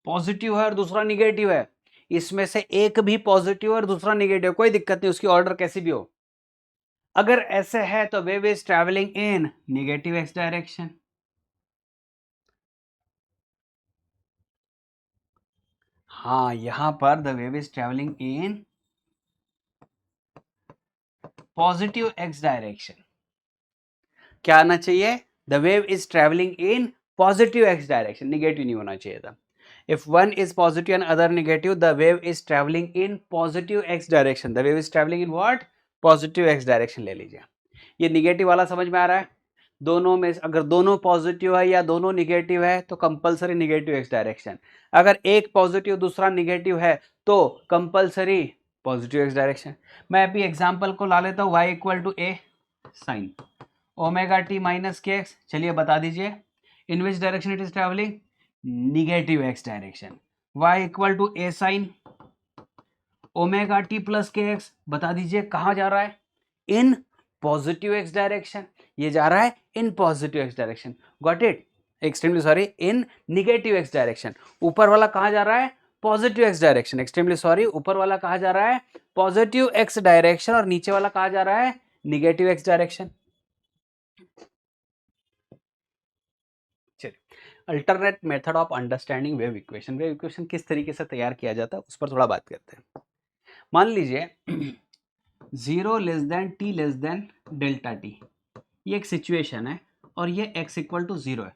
पॉजिटिव है और दूसरा निगेटिव है, इसमें से एक भी पॉजिटिव और दूसरा निगेटिव, कोई दिक्कत नहीं, उसकी ऑर्डर कैसी भी हो, अगर ऐसे है तो wave is travelling in negative X direction. हाँ, यहां पर the wave is travelling in positive x direction. क्या आना चाहिए? The wave is travelling in positive x direction, negative नहीं होना चाहिए था। If one is positive and other negative, the wave is traveling in positive x direction. The wave is traveling in what? Positive x direction ले लीजिए। ये negative वाला समझ में आ रहा है? दोनों में अगर दोनों पॉजिटिव है या दोनों निगेटिव है तो कंपलसरी निगेटिव एक्स डायरेक्शन। अगर एक पॉजिटिव दूसरा निगेटिव है तो कंपलसरी पॉजिटिव एक्स डायरेक्शन। मैं अभी एग्जांपल को ला लेता हूँ। y equal to A sine omega T minus के एक्स। चलिए बता दीजिए in which direction it is travelling? Negative X direction. y equal to A sine omega T plus K X, बता दीजिए कहाँ जा रहा है? In positive x direction. ये जा रहा है in positive x direction. Got it? Extremely sorry, in negative X direction. ऊपर वाला कहाँ जा रहा है? Positive x direction. Extremely sorry, ऊपर वाला कहाँ जा रहा है? Positive x direction. और नीचे वाला कहाँ जा रहा है? Negative X direction. Alternate method of understanding wave equation. Wave equation किस तरीके से तैयार किया जाता है उस पर थोड़ा बात करते हैं। मान लीजिए 0 less than T less than delta T, ये एक सिचुएशन है और ये x इक्वल टू 0 है।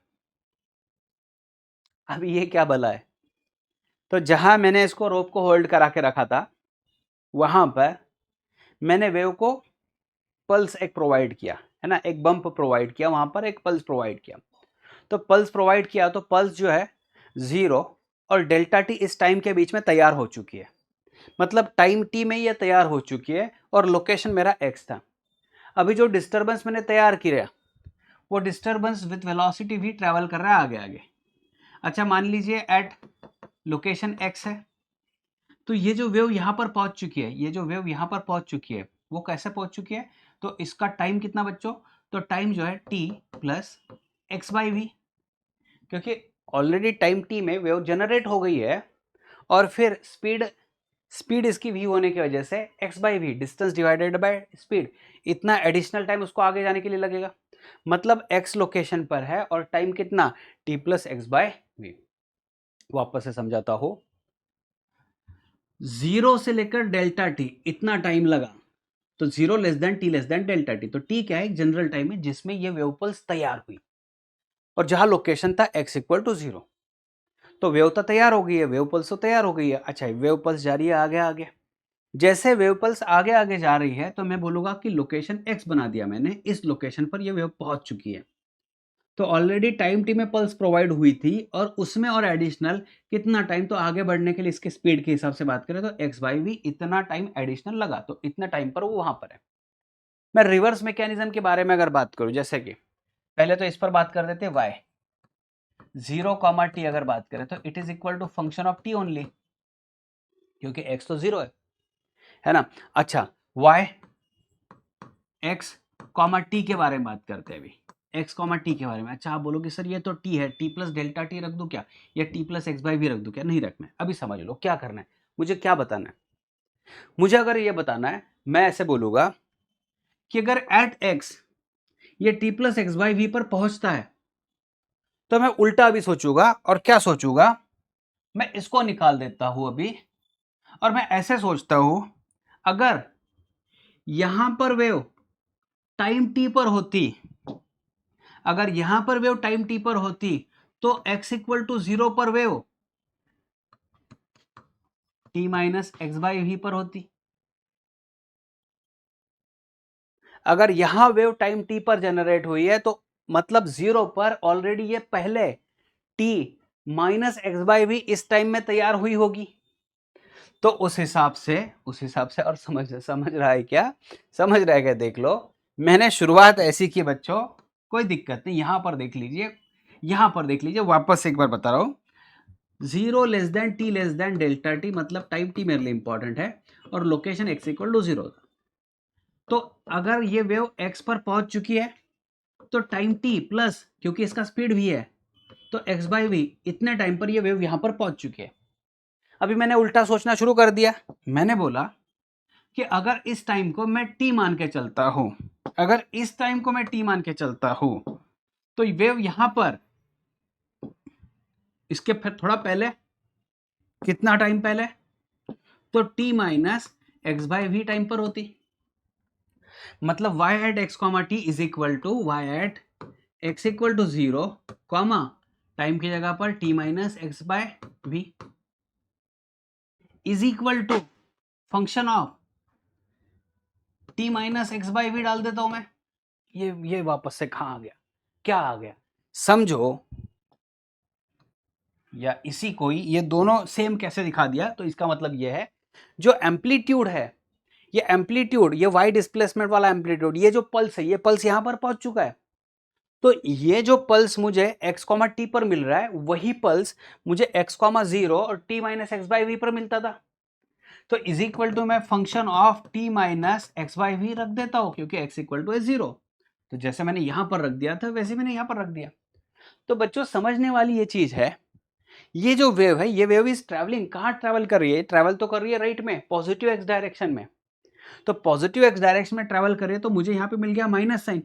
अब ये क्या भला है? तो जहां मैंने इसको रोप को होल्ड करा के रखा था वहां पर मैंने वेव को पल्स एक प्रोवाइड किया है ना, एक बम्प प्रोवाइड किया, वहां पर एक पल्स प्रोवाइड किया। तो पल्स प्रोवाइड किया तो पल्स जो है 0 और डेल्टा टी इस टाइम के बीच में तैयार हो चुकी है। मतलब टाइम टी में ये तैयार हो चुकी है और लोकेशन मेरा x था। अभी जो डिस्टर्बेंस मैंने तैयार किया वो डिस्टर्बेंस विद वेलोसिटी भी ट्रेवल कर रहा है आगे आगे। अच्छा, मान लीजिए एट लोकेशन x है, तो ये जो वेव यहां पर पहुंच चुकी है, ये जो वेव यहां पर पहुंच चुकी है वो कैसे पहुंच चुकी है? तो इसका टाइम कितना बच्चों? तो टाइम जो है t plus x by v, क्योंकि ऑलरेडी टाइम t में वेव जनरेट हो गई है और फिर स्पीड इसकी v होने की वजह से x by v, distance divided by speed, इतना एडिशनल टाइम उसको आगे जाने के लिए लगेगा। मतलब x लोकेशन पर है और टाइम कितना? t plus x by v. वापस से समझाता हूं, 0 से लेकर डेल्टा टी इतना टाइम लगा, तो 0 less than T less than delta T. तो टी क्या है? एक जनरल टाइम है जिसमें ये वेव पल्स तैयार हुई और जहां लोकेशन था x इक्वल टू 0। तो वेव तो तैयार हो गई है, वेव पल्स तो तैयार हो गई है। अच्छा, वेव पल्स जा रही है आगे आगे। जैसे वेव पल्स आगे आगे जा रही है तो मैं बोलूंगा कि लोकेशन x बना दिया मैंने, इस लोकेशन पर ये वेव पहुंच चुकी है। तो ऑलरेडी टाइम टी में पल्स प्रोवाइड हुई थी और उसमें और एडिशनल कितना टाइम, तो आगे बढ़ने के लिए इसके स्पीड के हिसाब से बात करें तो x बाई वी इतना टाइम एडिशनल लगा, तो इतने टाइम पर वो वहां पर है। मैं रिवर्स मैकेनिज्म के बारे में अगर बात करूं, जैसे कि पहले तो इस पर बात कर देते y 0 कॉमा टी अगर बात करें तो it is equal to function of t only, क्योंकि x तो 0 है ना। अच्छा, y x कॉमा टी के बारे में बात करते हैं अभी, x कॉमा टी के बारे में। अच्छा, आप बोलोगे सर ये तो t है, t प्लस डेल्टा टी रख दूं क्या, या t प्लस एक्स बाई भी रख दूं क्या? नहीं रखना है। अभी समझ लो क्या करना है, मुझे क्या बताना है। मुझे अगर ये बताना है, मैं ऐसे बोलूंगा कि अगर एट x ये t plus x by v पर पहुंचता है तो मैं उल्टा भी सोचूंगा। और क्या सोचूंगा? मैं इसको निकाल देता हूं अभी और मैं ऐसे सोचता हूं, अगर यहां पर वेव टाइम टी पर होती, अगर यहां पर वेव टाइम टी पर होती तो x इक्वल टू 0 पर wave t minus x by v पर होती। अगर यहां वेव टाइम t पर जनरेट हुई है तो मतलब 0 पर ऑलरेडी ये पहले t minus x by v इस टाइम में तैयार हुई होगी। तो उस हिसाब से और समझ रहा है क्या? समझ रहा है क्या? देख लो, मैंने शुरुआत ऐसी की बच्चों, कोई दिक्कत नहीं। यहां पर देख लीजिए, वापस एक बार बता रहा हूं, 0 less than T less than delta T, मतलब टाइम टी मेरे लिए इंपॉर्टेंट है, और लोकेशन एक्स इक्वल टू 0। तो अगर ये वेव एक्स पर पहुंच चुकी है तो टाइम टी प्लस, क्योंकि इसका स्पीड भी है, तो एक्स बाई वी, इतने टाइम पर ये वेव यहां पर पहुंच चुकी है। अभी मैंने उल्टा सोचना शुरू कर दिया। मैंने बोला कि अगर इस टाइम को मैं टी मान के चलता हूं, तो वेव यहां पर, इसके फिर थोड़ा पहले, कितना टाइम पहले, तो t minus x by v time पर होती। मतलब y at x comma t is equal to y at x equal to 0 comma time की जगह पर t minus x by v is equal to function of t minus x by v डाल देता हूं मैं। ये वापस से कहां आ गया? क्या आ गया? समझो, या इसी को ही ये दोनों सेम कैसे दिखा दिया, तो इसका मतलब ये है, जो एम्पलीट्यूड है, ये वाई डिस्प्लेसमेंट वाला एम्पलीट्यूड, ये जो पल्स है, ये पल्स यहां पर पहुंच चुका है। तो ये जो पल्स मुझे x, t पर मिल रहा है, वही पल्स मुझे x, 0 और t minus x by v पर मिलता था। तो इज इक्वल टू मैं function of t minus x by v रख देता हूं, क्योंकि x इक्वल टू है 0। तो जैसे मैंने यहां पर रख दिया था, वैसे मैंने यहां पर रख दिया। तो बच्चों, समझने वाली ये चीज है, ये जो वेव है, ये वेव इज ट्रैवलिंग, कहां ट्रैवल कर रही है? ट्रैवल तो कर रही है राइट में, पॉजिटिव एक्स डायरेक्शन में। तो पॉजिटिव एक्स डायरेक्शन में ट्रैवल कर रही है, तो मुझे यहां पे मिल गया माइनस साइन।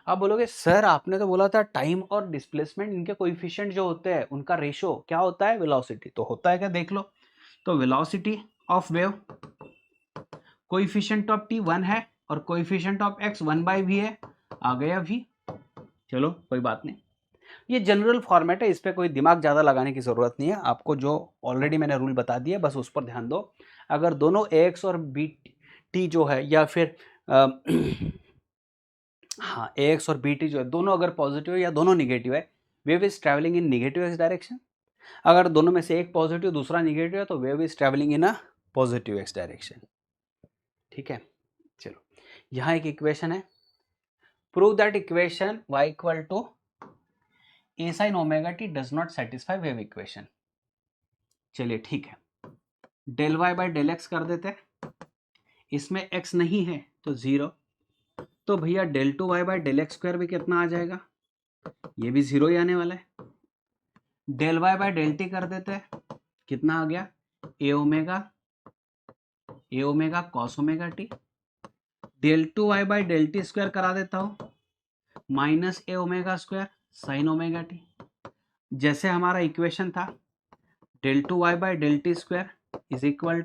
आप बोलोगे सर आपने तो बोला था टाइम और डिस्प्लेसमेंट, इनके कोएफिशिएंट जो होते हैं उनका रेशो क्या होता है? वेलोसिटी। तो होता है क्या? देख लो, तो velocity of wave, coefficient of T 1 है और coefficient of x 1 by v है। आ गया वी, चलो कोई बात नहीं। ये जनरल फॉर्मेट है, इस पर कोई दिमाग ज़्यादा लगाने की ज़रूरत नहीं है। आपको जो ऑलरेडी मैंने रूल बता दिया, बस उस पर ध्यान दो। अगर दोनों एक्स और बी टी जो है, या फिर हाँ, एक्स और बी टी जो है, दोनों अगर पॉजिटिव है या दोनों निगेटिव है, wave is travelling in negative X direction. अगर दोनों में से एक पॉजिटिव दूसरा निगेटिव है, तो wave is travelling in a positive x direction. ठीक है, चलो यहाँ एक इक्वेशन है, prove that equation y equal to A sine omega t does not satisfy wave equation. चलिए ठीक है, del Y by del x कर देते हैं, इसमें x नहीं है तो 0, तो भैया del two Y by del x square भी कितना आ जाएगा? ये भी 0 ही आने वाला है। Del Y by del T कर देते हैं, कितना आ गया? A omega cos omega T. Del two Y by del T square करा देता हूं, माइनस ए omega square sine omega T. जैसे हमारा इक्वेशन था, del two Y by del T square is equal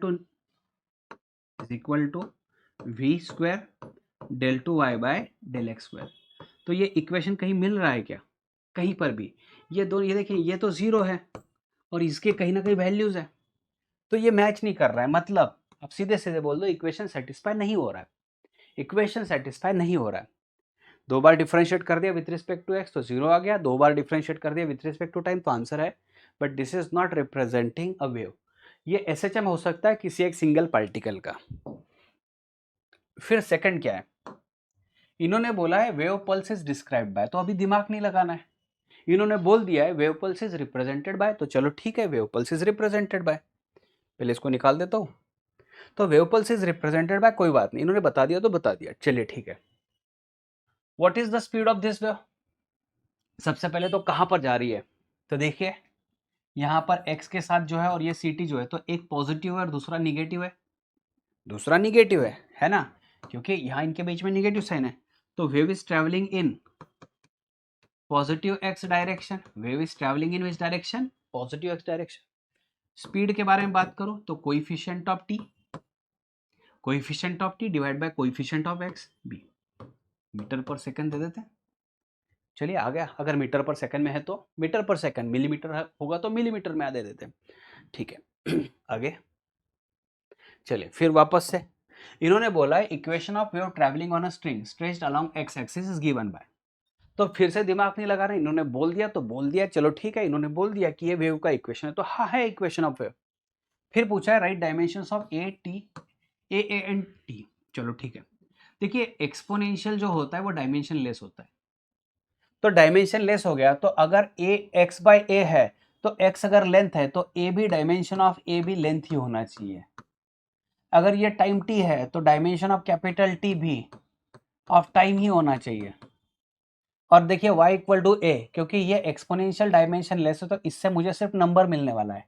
to we square del two Y by del x square. तो ये equation कहीं मिल रहा है क्या? कहीं पर भी? ये देखिए, ये तो 0 है और इसके कहीं ना कहीं वैल्यूज है, तो ये मैच नहीं कर रहा है। मतलब अब सीधे सीधे बोल दो, इक्वेशन सेटिस्फाई नहीं हो रहा है, इक्वेशन सेटिस्फाई नहीं हो रहा है। 2 बार डिफरेंशिएट कर दिया विथ रिस्पेक्ट टू एक्स तो 0 आ गया, 2 बार डिफरेंशिएट कर दिया विथ रिस्पेक्ट टू टाइम तो आंसर है। But this is not representing a wave. ये एसएचएम हो सकता है किसी एक सिंगल पार्टिकल का। फिर सेकंड क्या है, इन्होंने बोला है wave pulse is described bye, तो अभी दिमाग नहीं लगाना है। इन्होंने बोल दिया है wave pulse is represented by, तो चलो ठीक है, wave pulse is represented by, पहले इसको निकाल देता हूं। तो wave pulse is represented by, कोई बात नहीं, इन्होंने बता दिया तो बता दिया, चलिए ठीक है। What is the speed of this wave? सबसे पहले तो कहां पर जा रही है? तो देखिए, यहां पर x के साथ जो है और ये ct जो है, तो एक पॉजिटिव है और दूसरा निगेटिव है ना, क्योंकि यहां इनके बीच में निगेटिव साइन है। तो wave is travelling in positive x direction, wave is travelling in which direction? Positive x direction. Speed के बारे में बात करूं तो coefficient of t divide by coefficient of x b, metre per second दे देते हैं। चलिए आ गया, अगर मीटर पर सेकंड में है तो मीटर पर सेकंड, मिलीमीटर होगा तो मिलीमीटर में दे देते हैं। ठीक है आगे, चलिए फिर वापस से इन्होंने बोला है equation of wave travelling on a string stretched along x axis is given by. तो फिर से दिमाग नहीं लगा रहे, इन्होंने बोल दिया तो बोल दिया, चलो ठीक है, इन्होंने बोल दिया कि ये वेव का इक्वेशन है तो हाँ है इक्वेशन ऑफ वेव। फिर पूछा है right dimensions of A and T. चलो ठीक है, देखिए एक्सपोनेंशियल जो होता है वो डायमेंशन लेस होता है, तो डायमेंशन लेस हो गया, तो अगर ए एक्स बाय ए है तो एक्स अगर लेंथ है तो ए भी डायमेंशन ऑफ ए भी लेंथ ही होना चाहिए। अगर ये टाइम टी है तो डायमेंशन ऑफ कैपिटल टी भी ऑफ टाइम ही होना चाहिए। और देखिए y इक्वल टू ए, क्योंकि ये एक्सपोनेंशियल डायमेंशन लेस है तो इससे मुझे सिर्फ नंबर मिलने वाला है,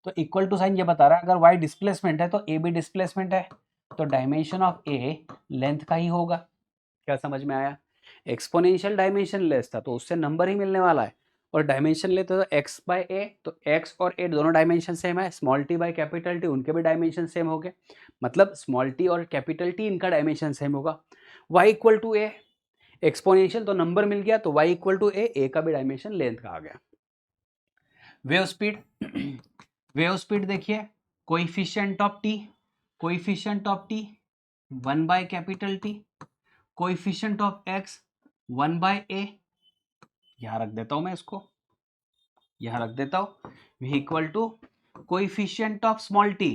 तो इक्वल टू साइन ये बता रहा है अगर y डिस्प्लेसमेंट है तो a भी डिस्प्लेसमेंट है, तो डायमेंशन ऑफ a लेंथ का ही होगा। क्या समझ में आया? एक्सपोनेंशियल डायमेंशन लेस था तो उससे नंबर ही मिलने वाला है, और डायमेंशन लेते तो x बाय a, तो x और a दोनों डायमेंशन सेम है, small t by capital t उनके भी डायमेंशन सेम हो गए, मतलब स्मॉल t और कैपिटल टी इनका डायमेंशन सेम होगा। y equal to a, exponential तो नंबर मिल गया, तो y इक्वल टू ए का भी डायमेंशन लेंथ का आ गया। वेव स्पीड, वेव स्पीड देखिए coefficient of T, coefficient of T 1 by capital T, coefficient of x 1 by A, यहां रख देता हूं मैं इसको, यहां रख देता हूं, v equal to coefficient of small t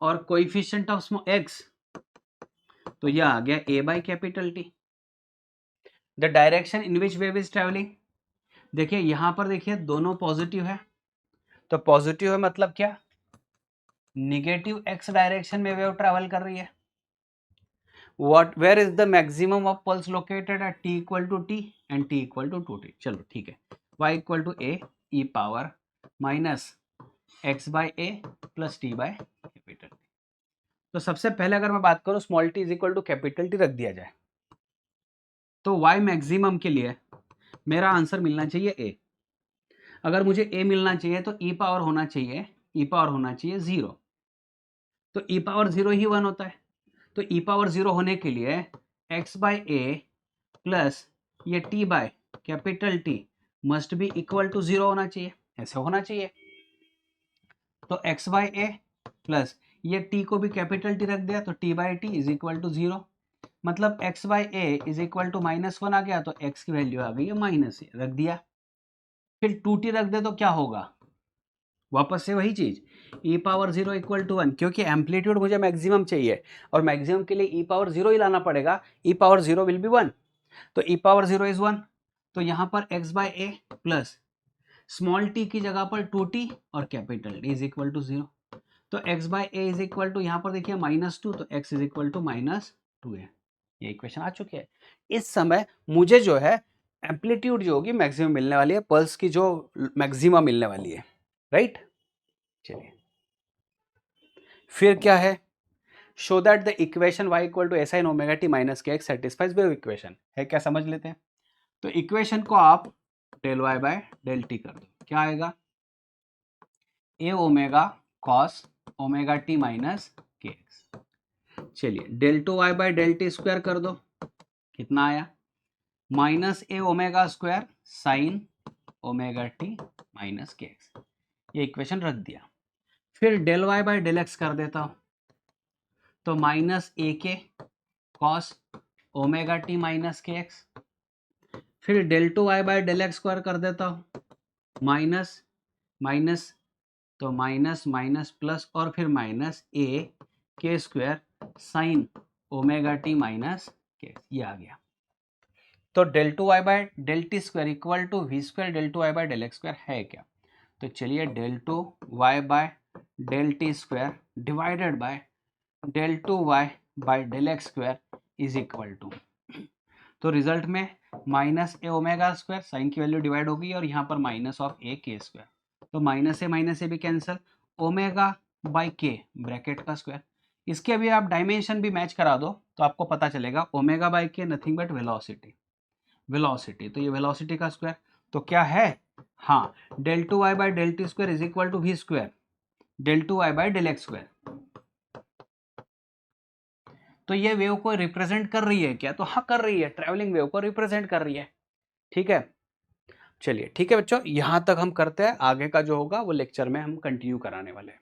और कोएफिशिएंट ऑफ स्मॉल x, तो यह आ गया a by capital t. The direction in which wave is travelling, देखिए यहां पर देखिए दोनों पॉजिटिव है, तो पॉजिटिव है मतलब क्या, निगेटिव x डायरेक्शन में वेव ट्रैवल कर रही है। What where is the maximum of pulse located at t equal to t and t equal to 2t। चलो ठीक है, y equal to a e power minus x by a plus t by capital t. तो सबसे पहले अगर मैं बात करूं small t is equal to capital t रख दिया जाए, तो y मैक्सिमम के लिए मेरा आंसर मिलना चाहिए a। अगर मुझे a मिलना चाहिए तो e पावर होना चाहिए, e पावर होना चाहिए 0, तो e पावर 0 ही 1 होता है, तो e पावर 0 होने के लिए x बाय a प्लस ये t by capital T must be equal to 0 होना चाहिए, ऐसे होना चाहिए। तो x बाय a प्लस ये t को भी कैपिटल T रख दिया तो t by t is equal to 0, मतलब x by a is equal to -1 आ गया, तो x की वैल्यू आ गई है -, रख दिया। फिर 2t रख दे तो क्या होगा, वापस से वही चीज, e पावर 0 इक्वल टू 1, क्योंकि एम्पलीट्यूड मुझे मैक्सिमम चाहिए और मैक्सिमम के लिए e पावर 0 ही लाना पड़ेगा, e पावर 0 विल बी 1, तो e पावर 0 इज 1, तो यहाँ पर x by a plus small t की जगह पर 2t और capital T is equal to 0, तो x by a is equal to यहाँ पर देखिए -2, तो x इज इक्वल टू -2 है। ये इक्वेशन आ चुकी है। इस समय मुझे जो है एम्पलीट्यूड जो होगी मैक्सिमम मिलने वाली है, पल्स की जो मैक्सिमम मिलने वाली है, राइट। चलिए फिर क्या है, show that the equation y equal to s i omega T minus के एक्स सेटिस्फाइज वेव इक्वेशन है, क्या समझ लेते हैं। तो इक्वेशन को आप del y by del T कर दो, क्या आएगा, A omega cos omega T minus के एक्स। चलिए del two Y by del T square कर दो, कितना आया, माइनस ए omega square sine omega T minus के एक्स, ये इक्वेशन रख दिया। फिर del y by del x कर देता हूं, तो minus a k cos omega T minus के एक्स, फिर del two Y by del x square कर देता हूं, माइनस माइनस तो माइनस माइनस प्लस और फिर minus a k square sine omega T minus के एक्स, ये आ गया। तो del two Y by del T square equal to we square del two Y by del x square है क्या, तो चलिए del two Y by del T square divided by del two Y by del x square is equal to, तो result में minus ए omega square sine की value divide होगी और यहाँ पर minus of A k square, तो minus ए भी cancel, omega by के ब्रैकेट का स्क्वायर, इसके अभी आप डायमेंशन भी मैच करा दो तो आपको पता चलेगा omega by k nothing but velocity, velocity तो ये वेलोसिटी का स्क्वायर, तो क्या है, हाँ del two Y by del T square is equal to we square del two Y by del x square. तो ये वेव को रिप्रेजेंट कर रही है क्या, तो हाँ कर रही है, ट्रैवलिंग वेव को रिप्रेजेंट कर रही है, ठीक है। चलिए ठीक है बच्चों, यहां तक हम करते हैं, आगे का जो होगा वो लेक्चर में हम कंटिन्यू कराने वाले हैं।